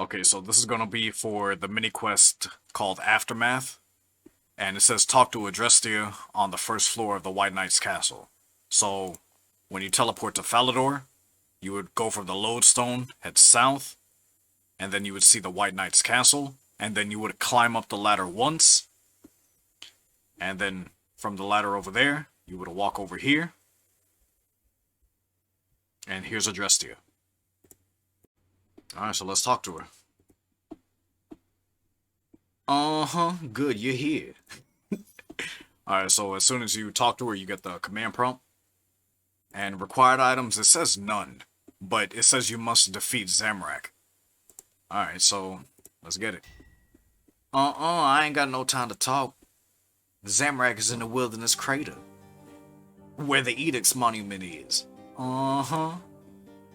Okay, so this is gonna be for the mini quest called Aftermath, and it says talk to Adrestia on the first floor of the White Knight's castle. So, when you teleport to Falador, you would go from the lodestone, head south, and then you would see the White Knight's castle, and then you would climb up the ladder once, and then from the ladder over there, you would walk over here, and here's Adrestia. Alright, so let's talk to her. Uh-huh, good, you're here. Alright, so as soon as you talk to her, you get the command prompt. And required items, it says none. But it says you must defeat Zamorak. Alright, so let's get it. I ain't got no time to talk. Zamorak is in the wilderness crater, where the Edict's monument is.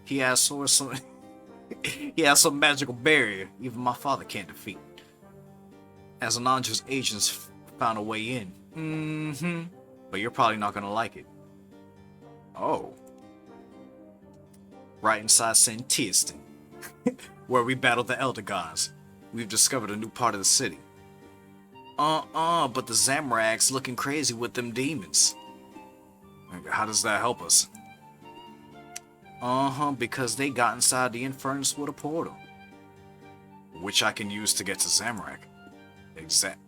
He has some he has some magical barrier even my father can't defeat. As Anandra's agents found a way in. But you're probably not gonna like it. Oh. Right inside St. Tristan, where we battled the Elder Gods. We've discovered a new part of the city. But the Zamorak's looking crazy with them demons. How does that help us? Because they got inside the Infernus with a portal, which I can use to get to Zamorak. The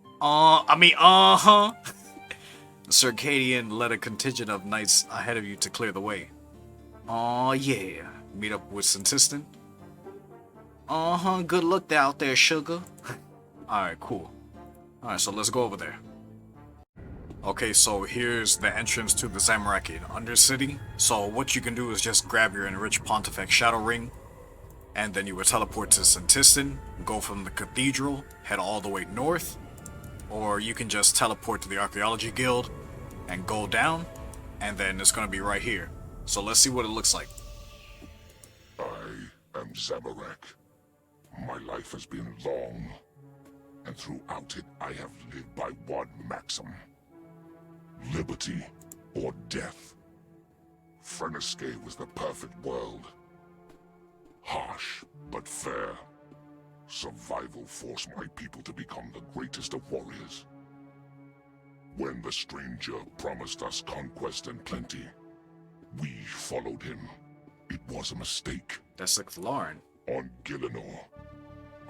Circadian led a contingent of knights ahead of you to clear the way. Yeah. Meet up with Santistan? Good luck out there, sugar. Alright, cool. Alright, so let's go over there. Okay, so here's the entrance to the Zamorakian Undercity. So what you can do is just grab your enriched Pontifex Shadow Ring, and then you would teleport to Santistan, go from the Cathedral, head all the way north, or you can just teleport to the Archaeology Guild and go down, and then it's gonna be right here. So let's see what it looks like. I am Zamorak. My life has been long, and throughout it I have lived by one maxim: liberty or death. Freneske was the perfect world. Harsh, but fair. Survival forced my people to become the greatest of warriors. When the stranger promised us conquest and plenty, we followed him. It was a mistake. That's like Lauren. On Gielinor,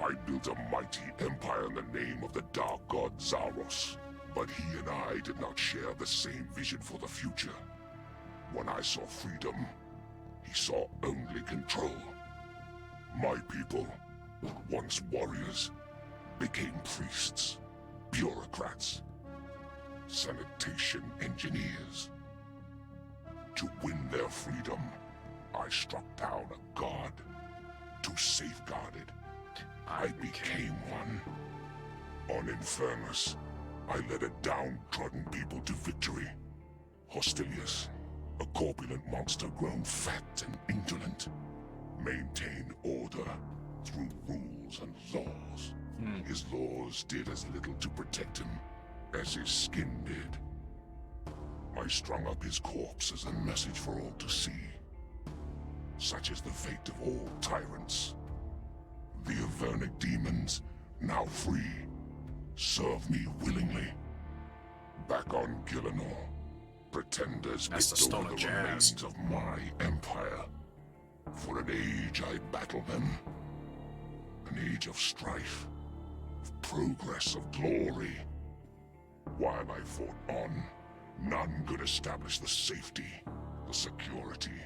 I built a mighty empire in the name of the dark god Zaros. But he and I did not share the same vision for the future. When I saw freedom, he saw only control. My people, once warriors, became priests, bureaucrats, sanitation engineers. To win their freedom, I struck down a god. To safeguard it, I became one. On Infernus, I led a downtrodden people to victory. Hostilius, a corpulent monster grown fat and indolent, maintained order through rules and laws. His laws did as little to protect him as his skin did. I strung up his corpse as a message for all to see. Such is the fate of all tyrants. The Avernic demons, now free, serve me willingly. Back on Gielinor, pretenders picked over the remains of my empire. For an age I battled them. An age of strife, of progress, of glory. While I fought on, none could establish the safety, the security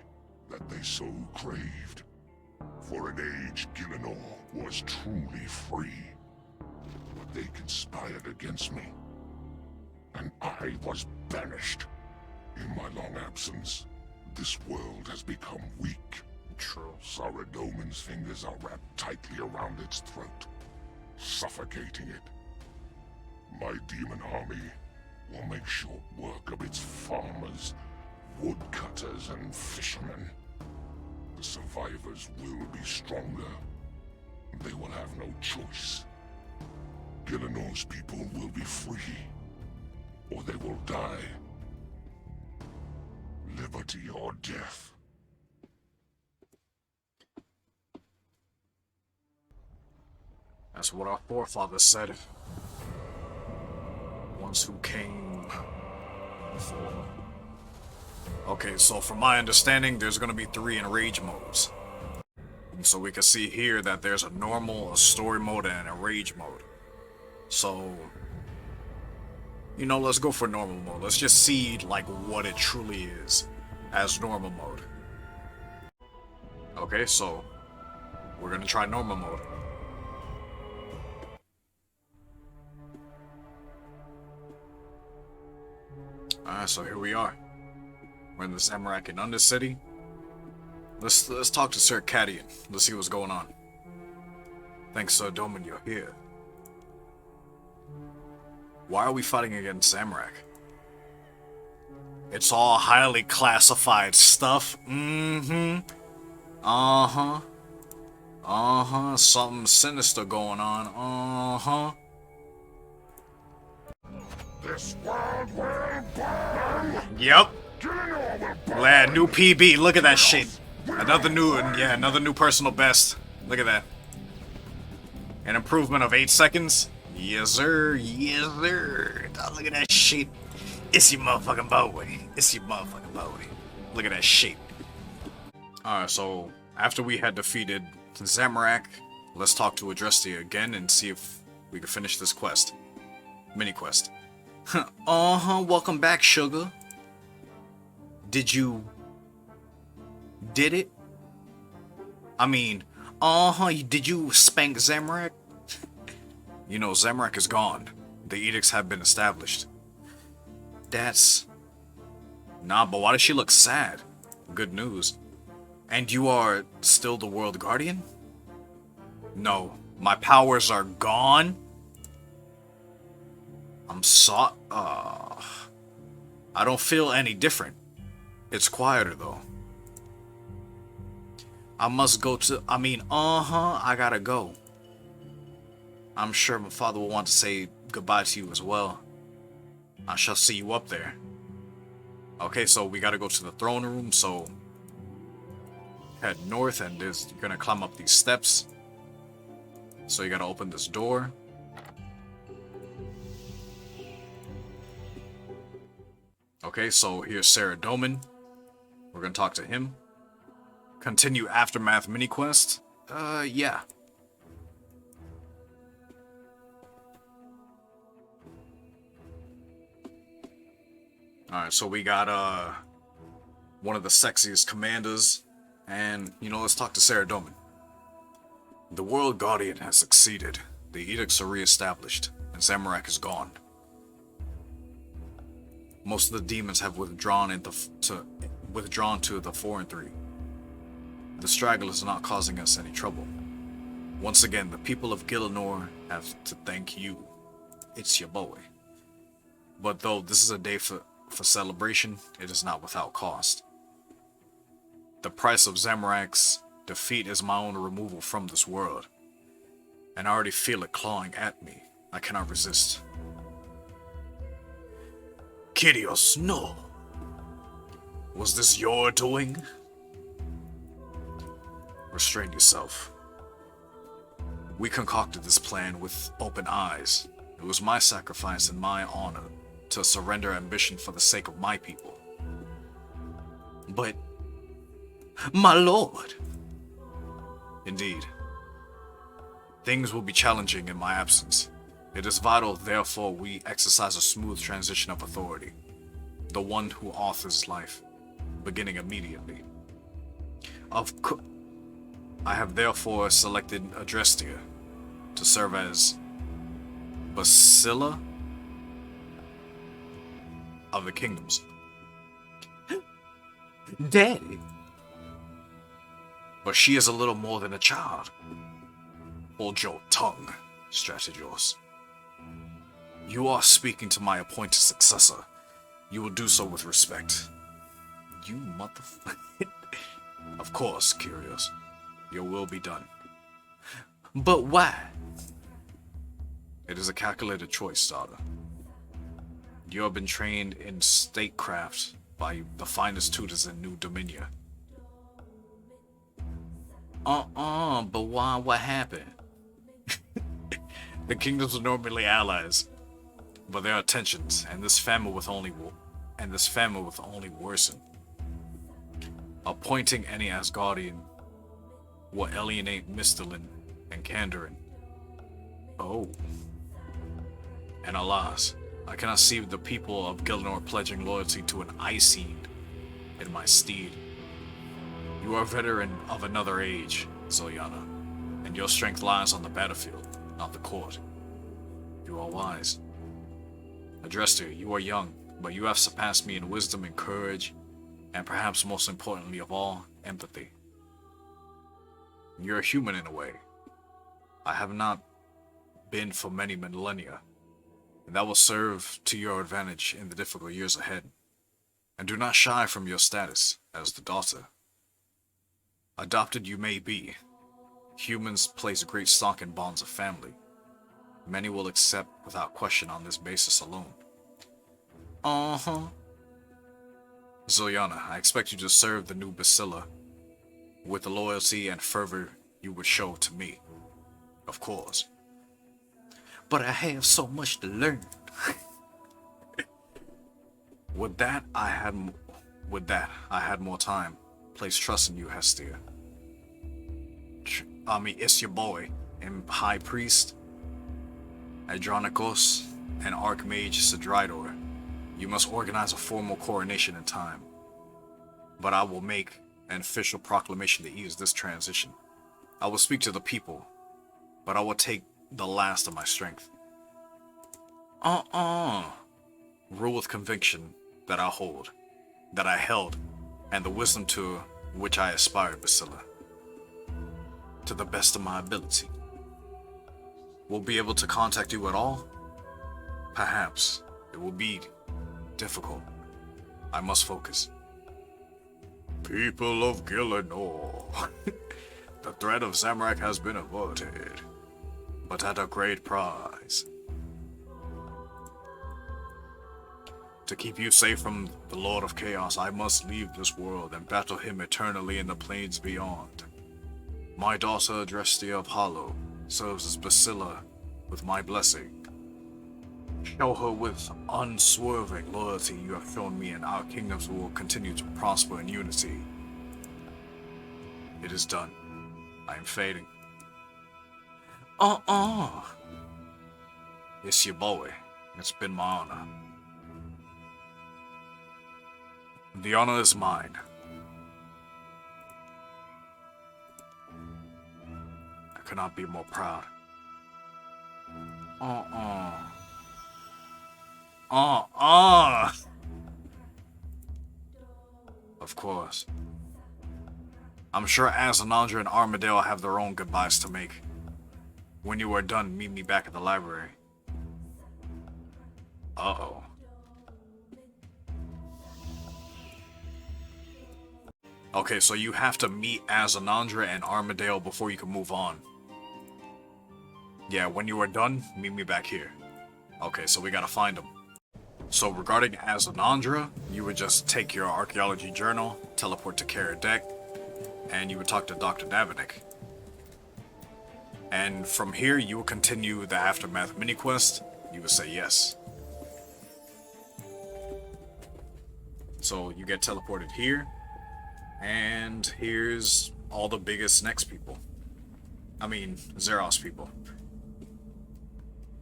that they so craved. For an age, Gielinor was truly free. But they conspired against me, and I was banished. In my long absence, this world has become weak. True. Saradomin's fingers are wrapped tightly around its throat, suffocating it. My demon army will make short work of its farmers, woodcutters, and fishermen. The survivors will be stronger. They will have no choice. Gielinor's people will be free, or they will die. Liberty or death. That's what our forefathers said. Ones who came before. Okay, so from my understanding, there's gonna be 3 enrage modes. So we can see here that there's a normal, a story mode, and an enrage mode. So, you know, let's go for normal mode. Let's just see, like, what it truly is as normal mode. Okay, so we're gonna try normal mode. Alright, so here we are. We're in the Zamorak in Undercity. Let's talk to Sir Cadian. Let's see what's going on. Thanks, Sir Domin, you're here. Why are we fighting against Zamorak? It's all highly classified stuff. Something sinister going on. This world will burn! Yep. Trinijunie will burn! Lad, new PB. Look at that shit. Another new personal best. Look at that. An improvement of 8 seconds. Yes, sir. Yes, sir. Oh, look at that shit. It's your motherfucking boy. It's your motherfucking boy. Look at that shit. Alright, so after we had defeated Zamorak, let's talk to Adrestia again and see if we can finish this quest. Mini quest. Welcome back, sugar. Did it? I mean, did you spank Zamorak? You know, Zamorak is gone. The edicts have been established. Nah, but why does she look sad? Good news. And you are still the World Guardian? No, my powers are gone? I don't feel any different. It's quieter though. I must go to, I gotta go. I'm sure my father will want to say goodbye to you as well. I shall see you up there. Okay, so we gotta go to the throne room, so head north and you're gonna climb up these steps. So you gotta open this door. Okay, so here's Sarah Doman. We're gonna talk to him. Continue Aftermath mini quest. Yeah. Alright, so we got one of the sexiest commanders, and you know, let's talk to Sarah Doman. The World Guardian has succeeded. The edicts are re-established, and Zamorak is gone. Most of the demons have withdrawn to the 4 and 3. The straggle is not causing us any trouble. Once again, the people of Gielinor have to thank you. It's your boy. But though this is a day for celebration, it is not without cost. The price of Zamorak's defeat is my own removal from this world. And I already feel it clawing at me. I cannot resist. Kyrios, no! Was this your doing? Restrain yourself. We concocted this plan with open eyes. It was my sacrifice and my honor to surrender ambition for the sake of my people. But, my lord! Indeed. Things will be challenging in my absence. It is vital, therefore, we exercise a smooth transition of authority. The one who authors life, beginning immediately. I have therefore selected Adrestia to serve as Basila of the Kingdoms. Daddy. But she is a little more than a child. Hold your tongue, Strategos. You are speaking to my appointed successor. You will do so with respect. You motherfucker. Of course, Kyrios. Your will be done. But why? It is a calculated choice, daughter. You have been trained in statecraft by the finest tutors in New Dominia. But why? What happened? The kingdoms are normally allies, but there are tensions, and this famine will only worsen. Appointing any Asgardian will alienate Mistalin and Kandarin. Oh. And alas, I cannot see the people of Gilnor pledging loyalty to an Iceseed in my steed. You are a veteran of another age, Zoyana, and your strength lies on the battlefield, not the court. You are wise. Adrestir, you are young, but you have surpassed me in wisdom and courage, and perhaps most importantly of all, empathy. You're a human in a way. I have not been for many millennia, and that will serve to your advantage in the difficult years ahead. And do not shy from your status as the daughter. Adopted you may be. Humans place great stock in bonds of family. Many will accept without question on this basis alone. Zoyana, I expect you to serve the new Basila with the loyalty and fervor you would show to me. Of course. But I have so much to learn. With that, I had more time. Place trust in you, Hestia. It's your boy, and High Priest, Adronikos, and Archmage Sidridor. You must organize a formal coronation in time. But I will make an official proclamation to ease this transition. I will speak to the people, but I will take the last of my strength. Rule with conviction that I held, and the wisdom to which I aspired, Basila. To the best of my ability. Will be able to contact you at all? Perhaps. It will be difficult. I must focus. People of Gillinor, the threat of Zamorak has been averted, but at a great price. To keep you safe from the Lord of Chaos, I must leave this world and battle him eternally in the plains beyond. My daughter, Adrestia of Hollow, serves as Basila with my blessing. Show her with unswerving loyalty you have shown me, and our kingdoms will continue to prosper in unity. It is done. I am fading. It's your boy. It's been my honor. The honor is mine. I could not be more proud. Of course. I'm sure Azanandra and Armadyl have their own goodbyes to make. When you are done, meet me back at the library. Uh-oh. Okay, so you have to meet Azanandra and Armadyl before you can move on. Yeah, when you are done, meet me back here. Okay, so we gotta find them. So regarding Azanandra, you would just take your archaeology journal, teleport to Kara Deck, and you would talk to Dr. Nabinik. And from here, you will continue the Aftermath mini-quest. You would say yes. So you get teleported here, and here's all the biggest next people. I mean, Zeros people.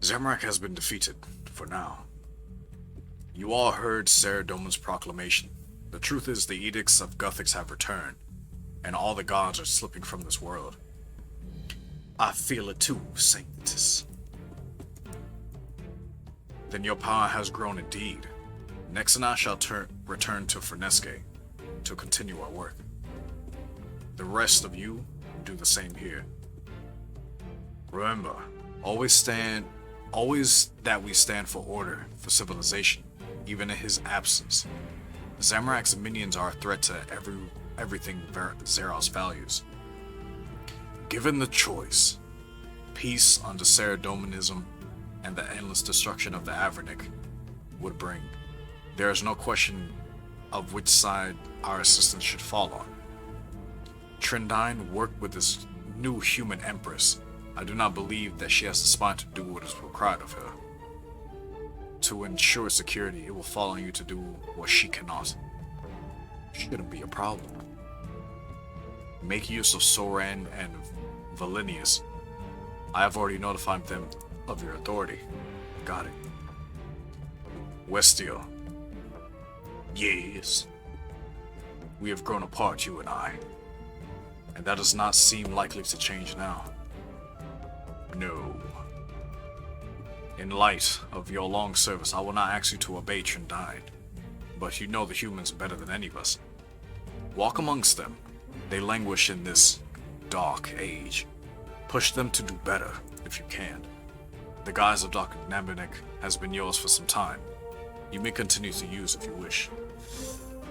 Zamorak has been defeated, for now. You all heard Saradomin's proclamation. The truth is the edicts of Guthix have returned, and all the gods are slipping from this world. I feel it too, Sanctus. Then your power has grown indeed. Next and I shall return to Fernesque to continue our work. The rest of you do the same here. Remember, always that we stand for order, for civilization, even in his absence. Zamorak's minions are a threat to everything Zeros values. Given the choice, peace under Saradominism and the endless destruction of the Avernic would bring, there is no question of which side our assistance should fall on. Trindine worked with this new human empress. I do not believe that she has the spine to do what is required of her. To ensure security, it will fall on you to do what she cannot. Shouldn't be a problem. Make use of Soran and Valinius. I have already notified them of your authority. Got it. Westio. Yes. We have grown apart, you and I. And that does not seem likely to change now. No. In light of your long service, I will not ask you to obey Trinijunie, but you know the humans better than any of us. Walk amongst them. They languish in this dark age. Push them to do better, if you can. The guise of Dr. Nabinik has been yours for some time. You may continue to use if you wish.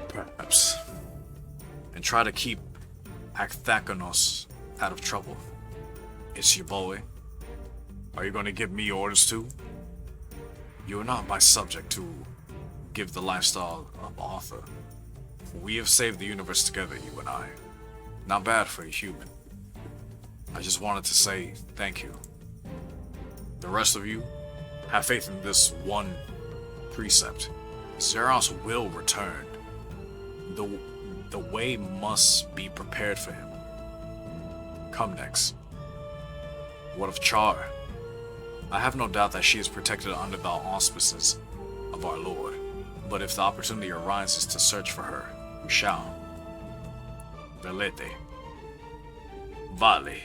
Perhaps. And try to keep Akthakonos out of trouble. It's your boy. Are you going to give me orders too? You are not my subject to give the lifestyle of Arthur. We have saved the universe together, you and I. Not bad for a human. I just wanted to say thank you. The rest of you, have faith in this one precept. Zeros will return. The way must be prepared for him. Come next. What of Char? I have no doubt that she is protected under the auspices of our Lord, but if the opportunity arises to search for her, we shall. Velete. Vale.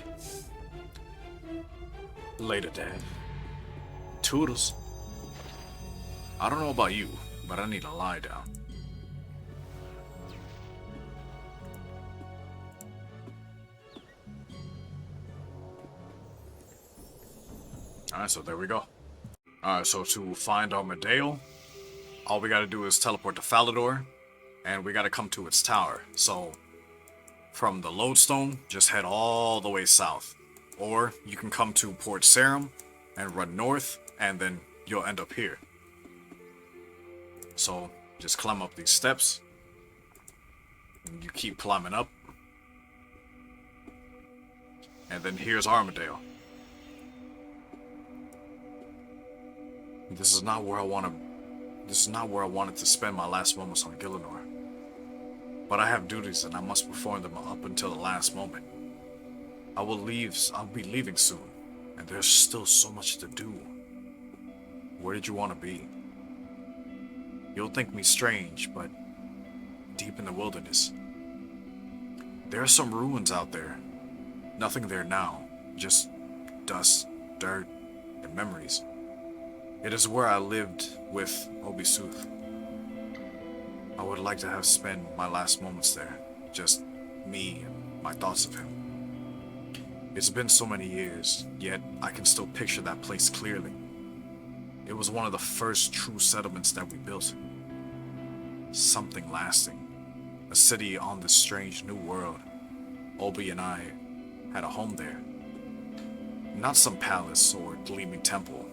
Later, Dad. Toodles. I don't know about you, but I need to lie down. Alright, so there we go. Alright, so to find Armadyl, all we gotta do is teleport to Falador, and we gotta come to its tower. So, from the lodestone, just head all the way south. Or, you can come to Port Sarum, and run north, and then you'll end up here. So, just climb up these steps. And you keep climbing up. And then here's Armadyl. This is not where I wanted to spend my last moments on Gillinor. But I have duties and I must perform them up until the last moment. I'll be leaving soon, and there's still so much to do. Where did you want to be? You'll think me strange, but deep in the wilderness. There are some ruins out there. Nothing there now, just dust, dirt, and memories. It is where I lived with Obisuth. I would like to have spent my last moments there, just me and my thoughts of him. It's been so many years, yet I can still picture that place clearly. It was one of the first true settlements that we built. Something lasting. A city on this strange new world. Obi and I had a home there. Not some palace or gleaming temple.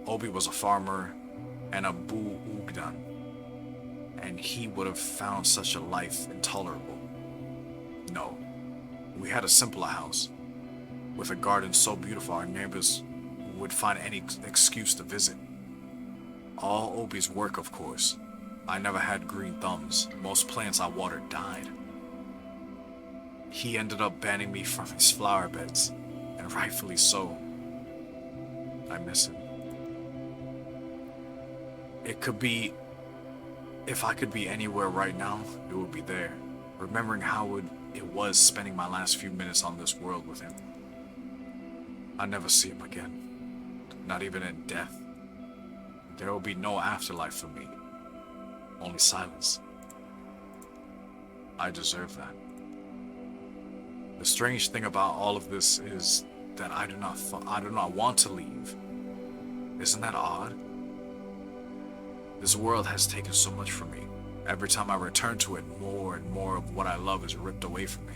Obi was a farmer and a Bu Ugdan, and he would have found such a life intolerable. No, we had a simpler house, with a garden so beautiful our neighbors would find any excuse to visit. All Obi's work, of course. I never had green thumbs. Most plants I watered died. He ended up banning me from his flower beds, and rightfully so. I miss him. If I could be anywhere right now, it would be there, remembering how it was spending my last few minutes on this world with him. I'll never see him again, not even in death. There will be no afterlife for me, only silence. I deserve that. The strange thing about all of this is that I do not want to leave. Isn't that odd? This world has taken so much from me. Every time I return to it, more and more of what I love is ripped away from me.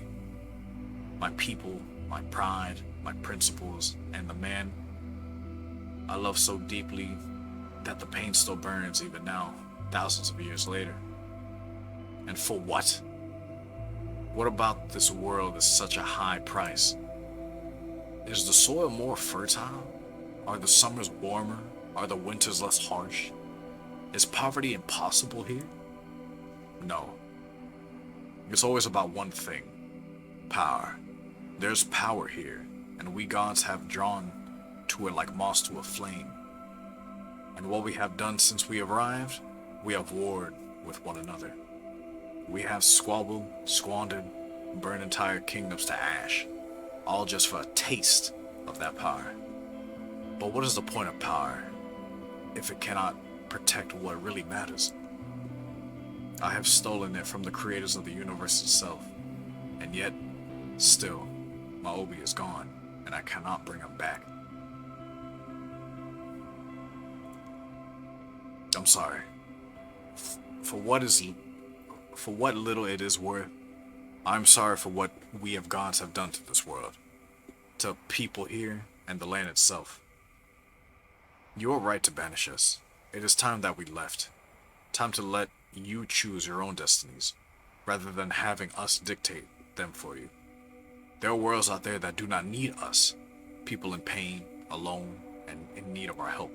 My people, my pride, my principles, and the man I love so deeply that the pain still burns even now, thousands of years later. And for what? What about this world is such a high price? Is the soil more fertile? Are the summers warmer? Are the winters less harsh? Is poverty impossible here? No. It's always about one thing. Power. There's power here, and we gods have drawn to it like moths to a flame. And what we have done since we arrived, we have warred with one another. We have squabbled, squandered, burned entire kingdoms to ash, all just for a taste of that power. But what is the point of power if it cannot protect what really matters? I have stolen it from the creators of the universe itself, and yet, still, my Obi is gone, and I cannot bring him back. I'm sorry. For what little it is worth, I'm sorry for what we of gods have done to this world, to people here and the land itself. You are right to banish us. It is time that we left. Time to let you choose your own destinies, rather than having us dictate them for you. There are worlds out there that do not need us, people in pain, alone, and in need of our help.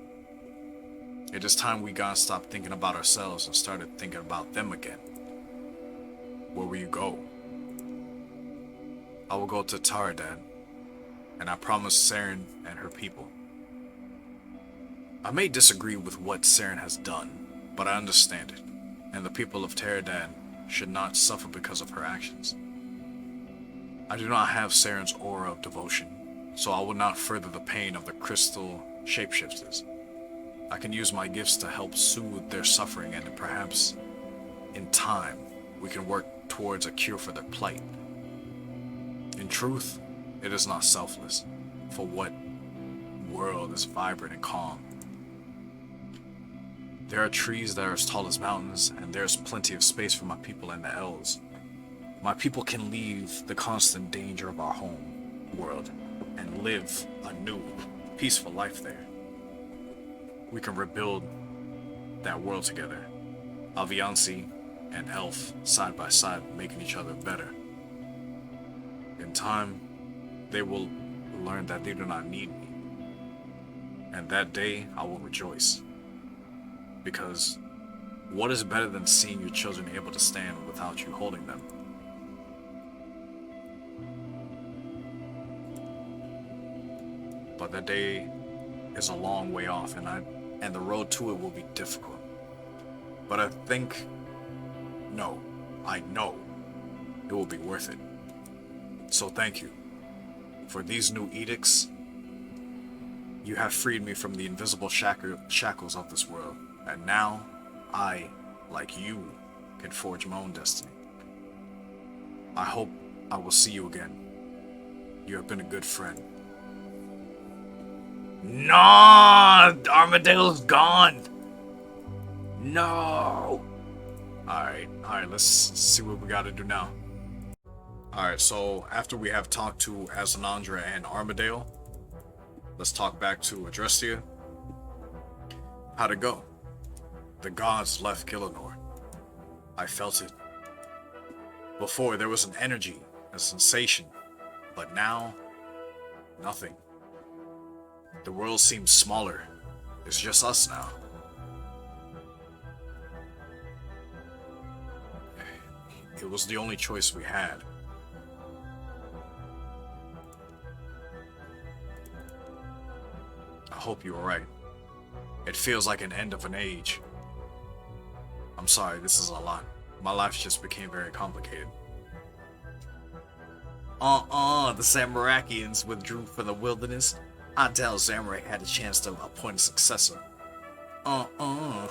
It is time we gotta stop thinking about ourselves and started thinking about them again. Where will you go? I will go to Taradan, and I promise Saren and her people. I may disagree with what Saren has done, but I understand it, and the people of Taradan should not suffer because of her actions. I do not have Saren's aura of devotion, so I will not further the pain of the crystal shapeshifters. I can use my gifts to help soothe their suffering, and perhaps, in time, we can work towards a cure for their plight. In truth, it is not selfless, for what world is vibrant and calm? There are trees that are as tall as mountains, and there's plenty of space for my people and the elves. My people can leave the constant danger of our home world and live a new, peaceful life there. We can rebuild that world together. Aviansi and Elf side by side, making each other better. In time, they will learn that they do not need me. And that day, I will rejoice. Because what is better than seeing your children able to stand without you holding them? But that day is a long way off, and the road to it will be difficult. But I know it will be worth it. So thank you. For these new edicts, you have freed me from the invisible shackles of this world. And now, I, like you, can forge my own destiny. I hope I will see you again. You have been a good friend. No! Armadale's gone! No! Alright, let's see what we gotta do now. Alright, so after we have talked to Azanandra and Armadyl, let's talk back to Adrestia. How'd it go? The gods left Gillinor. I felt it. Before, there was an energy, a sensation, but now, nothing. The world seems smaller. It's just us now. It was the only choice we had. I hope you were right. It feels like an end of an age. I'm sorry, this is a lot. My life just became very complicated. The Zamarakians withdrew from the wilderness. I doubt Zamorak had a chance to appoint a successor. I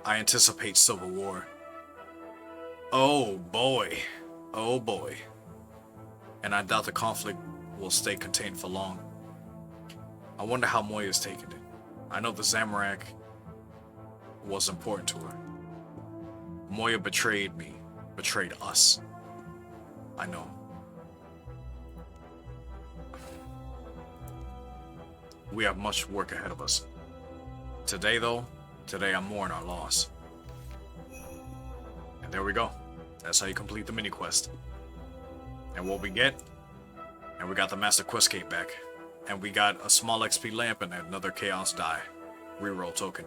anticipate civil war. Oh boy. Oh boy. And I doubt the conflict will stay contained for long. I wonder how Moya's taking it. I know the Zamorak was important to her. Moya betrayed me, betrayed us. I know. We have much work ahead of us. Today I mourn our loss. And there we go. That's how you complete the mini quest. And what we get, And we got the Master Quest Cape back. And we got a small XP lamp and another Chaos die. Reroll token.